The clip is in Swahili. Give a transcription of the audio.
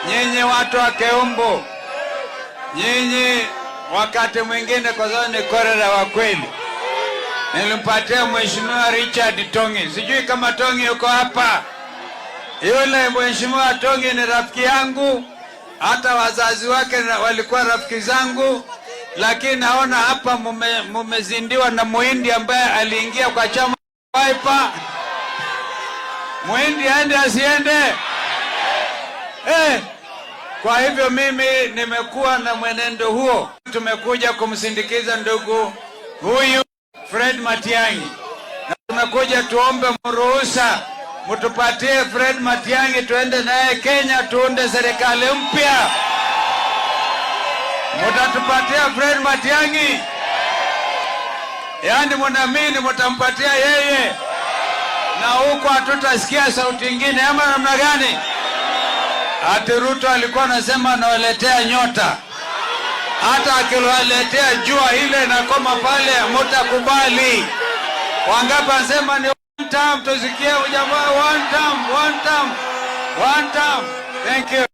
nyinyi watu wa Keumbu, nyinyi wakati mwingine kwa sababu ni korera wa kweli, nilimpatia Mheshimiwa Richard Tongi. Sijui kama Tongi yuko hapa. Yule Mheshimiwa Tongi ni rafiki yangu, hata wazazi wake walikuwa rafiki zangu, lakini naona hapa mumezindiwa na Muhindi ambaye aliingia kwa chama Wiper. Muhindi aende asiende? Kwa hivyo mimi nimekuwa na mwenendo huo. Tumekuja kumsindikiza ndugu huyu Fred Matiang'i, na tumekuja tuombe mruhusa mtupatie Fred Matiang'i tuende naye Kenya tuunde serikali mpya. Mutatupatia Fred Matiang'i? Yaani mnaamini mtampatia yeye na huko hatutasikia sauti nyingine ama namna gani? Ati Ruto alikuwa anasema anawaletea nyota, hata akiwaletea jua ile inakoma pale mtakubali. Wangapi anasema ni one term? Tusikie jamaa, one term. Thank you.